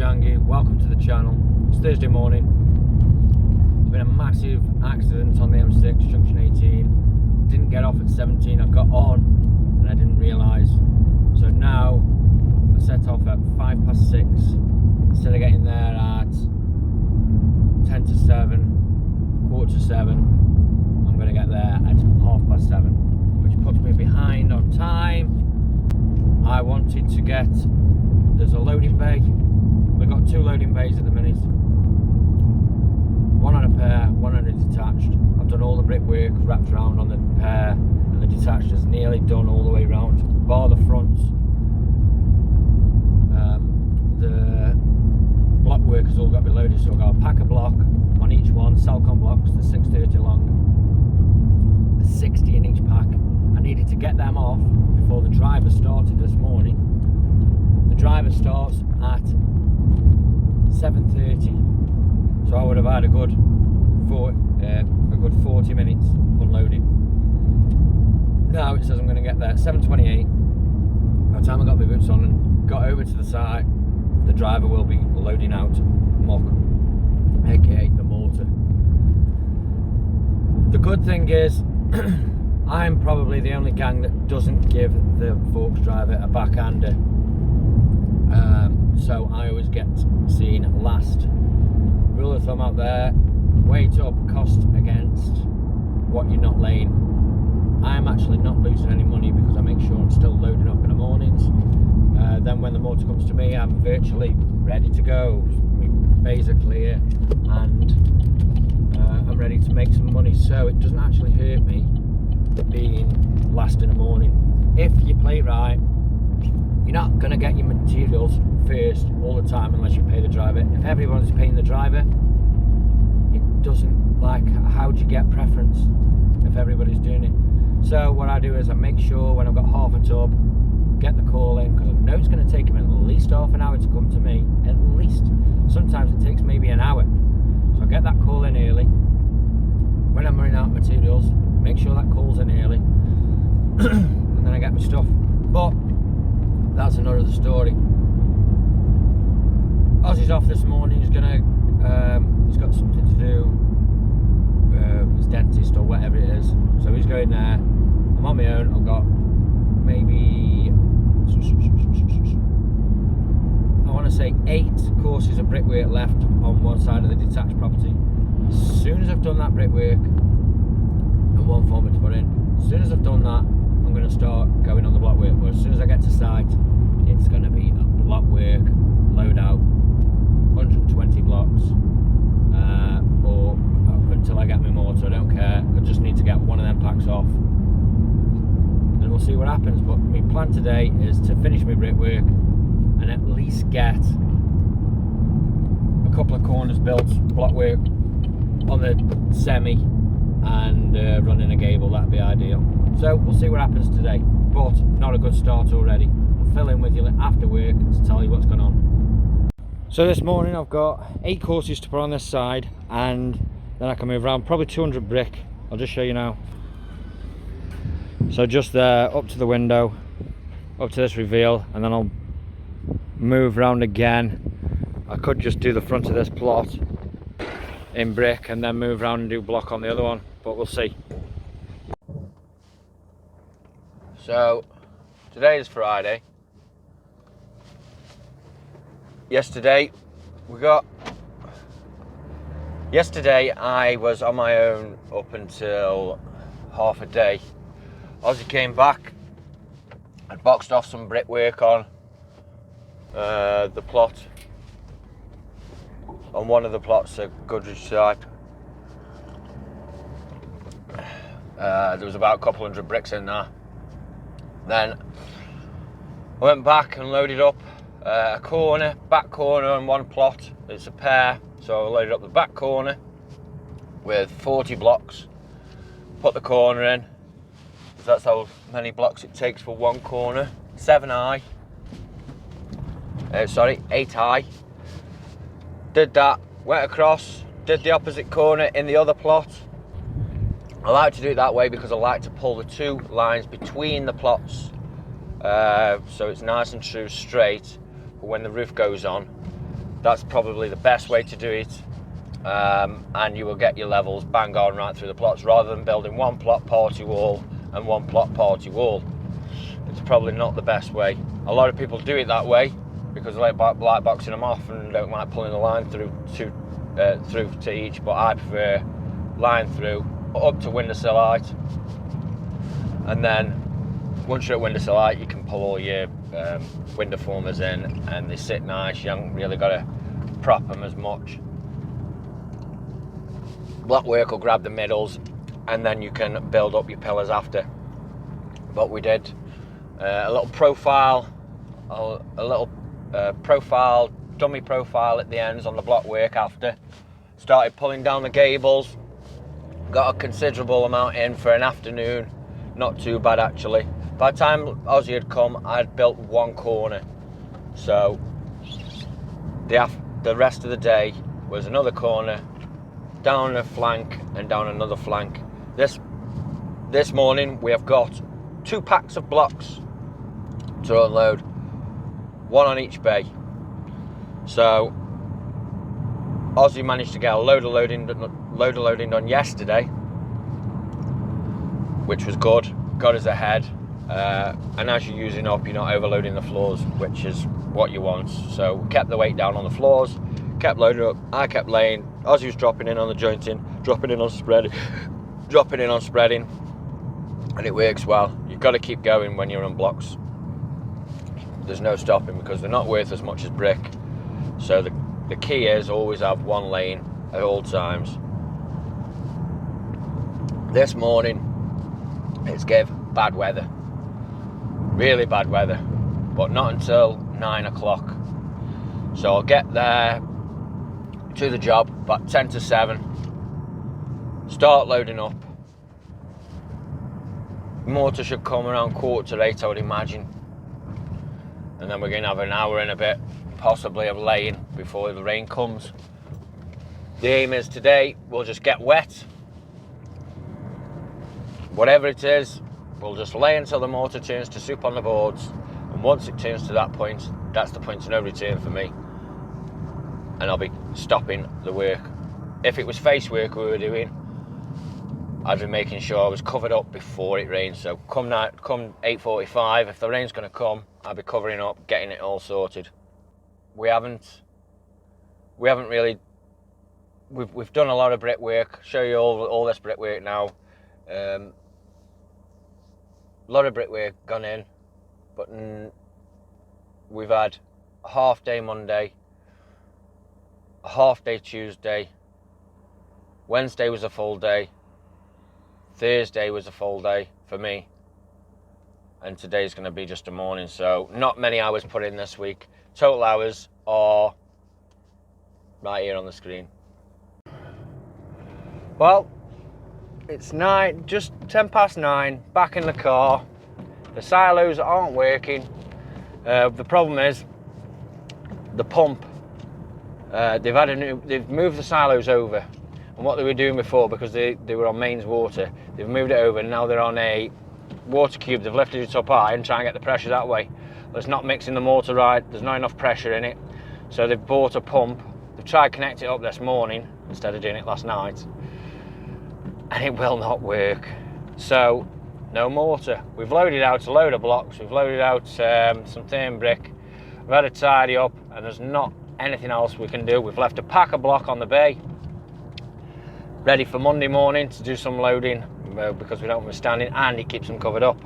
Changy, welcome to the channel. It's Thursday morning. There's been a massive accident on the M6 junction 18. Didn't get off at 17, I got on and I didn't realise. So now I set off at 6:05 instead of getting there at 10 to 7, quarter to 7. I'm going to get there at 7:30, which puts me behind on time. I wanted to get, there's a loading bay. We've got two loading bays at the minute. One on a pair, one on a detached. I've done all the brickwork wrapped around on the pair, and the detached is nearly done all the way around, bar the fronts. The block work has all got to be loaded, so I've got a pack a block on each one, Salcon blocks, the 630 long, the 60 in each pack. I needed to get them off before the driver started this morning. The driver starts at 7:30, so I would have had a good 40 minutes unloading. Now it says I'm going to get there at 7:28. By the time I got my boots on and got over to the site, the driver will be loading out muck, aka the mortar. The good thing is I'm probably the only gang that doesn't give the forks driver a backhander. So I always get seen last. Rule of thumb out there, weight up cost against what you're not laying. I'm actually not losing any money because I make sure I'm still loading up in the mornings. Then when the motor comes to me, I'm virtually ready to go. My bays are clear and I'm ready to make some money, so it doesn't actually hurt me being last in the morning. If you play it right, you're not going to get your materials first all the time unless you pay the driver. If everyone's paying the driver, it doesn't, like, how do you get preference if everybody's doing it? So what I do is I make sure when I've got half a tub, get the call in, because I know it's going to take them at least half an hour to come to me, at least. Sometimes it takes maybe an hour. So I get that call in early. When I'm running out of materials, make sure that call's in early, and then I get my stuff. But that's another story. Ozzy's off this morning. He's gonna, he's got something to do, his dentist or whatever it is. So he's going there. I'm on my own. I've got maybe, I want to say 8 courses of brickwork left on one side of the detached property. As soon as I've done that brickwork, and one former to put in, as soon as I've done that, I'm going to start going on the block work. But as soon as I get to site, it's going to be a block work, load out, 120 blocks, or until I get my mortar. I don't care. I just need to get one of them packs off, and we'll see what happens. But my plan today is to finish my brickwork and at least get a couple of corners built, block work on the semi, and running a gable. That'd be ideal. So we'll see what happens today, but not a good start already. I'll fill in with you after work to tell you what's going on. So this morning I've got 8 courses to put on this side, and then I can move around, probably 200 brick. I'll just show you now. So just there, up to the window, up to this reveal, and then I'll move around again. I could just do the front of this plot in brick and then move around and do block on the other one, but we'll see. So today is Friday. Yesterday I was on my own up until half a day. Ozzy came back. I'd boxed off some brickwork on the plot. On one of the plots, a Goodrich type. There was about a couple hundred bricks in there. Then I went back and loaded up a corner, back corner on one plot. It's a pair, so I loaded up the back corner with 40 blocks. Put the corner in. That's how many blocks it takes for one corner. 8 high. Did that, went across, did the opposite corner in the other plot. I like to do it that way because I like to pull the 2 lines between the plots, so it's nice and true straight for when the roof goes on. That's probably the best way to do it, and you will get your levels bang on right through the plots, rather than building one plot party wall and one plot party wall. It's probably not the best way. A lot of people do it that way because they like boxing them off and don't like pulling the line through to each, but I prefer line through up to windowsill height, and then once you're at windowsill height you can pull all your window formers in and they sit nice. You haven't really got to prop them as much. Blockwork will grab the middles and then you can build up your pillars after. What we did, a little profile, dummy profile at the ends on the blockwork after. Started pulling down the gables, got a considerable amount in for an afternoon, not too bad actually. By the time Ozzy had come, I'd built one corner, so the rest of the day was another corner, down a flank and down another flank. This morning we have got 2 packs of blocks to unload, one on each bay. So Ozzy managed to get a load of loading done yesterday, which was good, got us ahead. And as you're using up, you're not overloading the floors, which is what you want. So we kept the weight down on the floors, kept loading up, I kept laying, Ozzy was dropping in on the jointing, dropping in on spreading, and it works well. You've got to keep going when you're on blocks. There's no stopping because they're not worth as much as brick. So the key is always have one lane at all times. This morning it's gave bad weather, really bad weather, but not until 9 o'clock. So I'll get there to the job about 10 to 7, start loading up. Mortar should come around 7:45, I would imagine, and then we're going to have an hour and a bit possibly of laying before the rain comes. The aim is today we'll just get wet, whatever it is, we'll just lay until the mortar turns to soup on the boards, and once it turns to that point, that's the point of no return for me, and I'll be stopping the work. If it was face work we were doing, I'd be making sure I was covered up before it rains. So come 8:45, if the rain's going to come, I'll be covering up, getting it all sorted. We've done a lot of brickwork. Show you all this brickwork now. A lot of brickwork gone in, but we've had a half day Monday, a half day Tuesday, Wednesday was a full day, Thursday was a full day for me, and today's going to be just a morning, so not many hours put in this week. Total hours are right here on the screen. Well, it's just 10 past 9, back in the car. The silos aren't working. The problem is the pump. They've moved the silos over, and what they were doing before, because they were on mains water, they've moved it over and now they're on a water cube. They've lifted it up high and try and get the pressure that way. But it's not mixing the mortar right, there's not enough pressure in it, so they've bought a pump. They've tried to connect it up this morning instead of doing it last night, and it will not work. So no mortar. We've loaded out a load of blocks, we've loaded out some thin brick, we've had to tidy up, and there's not anything else we can do. We've left a pack of block on the bay ready for Monday morning to do some loading, because we don't want them standing, and it keeps them covered up.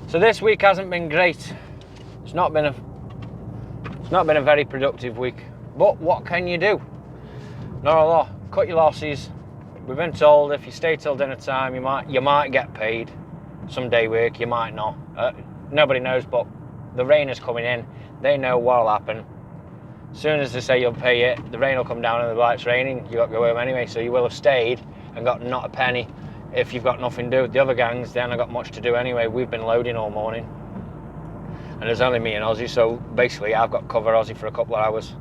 So this week hasn't been great. It's not been a very productive week, but what can you do? Not a lot. Cut your losses. We've been told if you stay till dinner time, you might get paid. Some day work, you might not. Nobody knows, but the rain is coming in. They know what'll happen. As soon as they say you'll pay it, the rain will come down, and the it's raining, you got to go home anyway. So you will have stayed and got not a penny. If you've got nothing to do, the other gangs, they haven't got much to do anyway. We've been loading all morning, and there's only me and Ozzy, so basically I've got cover Ozzy for a couple of hours.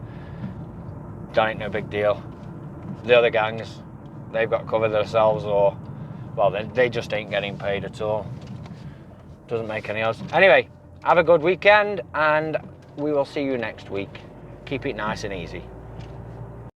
That ain't no big deal. The other gangs, they've got cover themselves, or, well, they just ain't getting paid at all. Doesn't make any odds. Anyway, have a good weekend, and we will see you next week. Keep it nice and easy.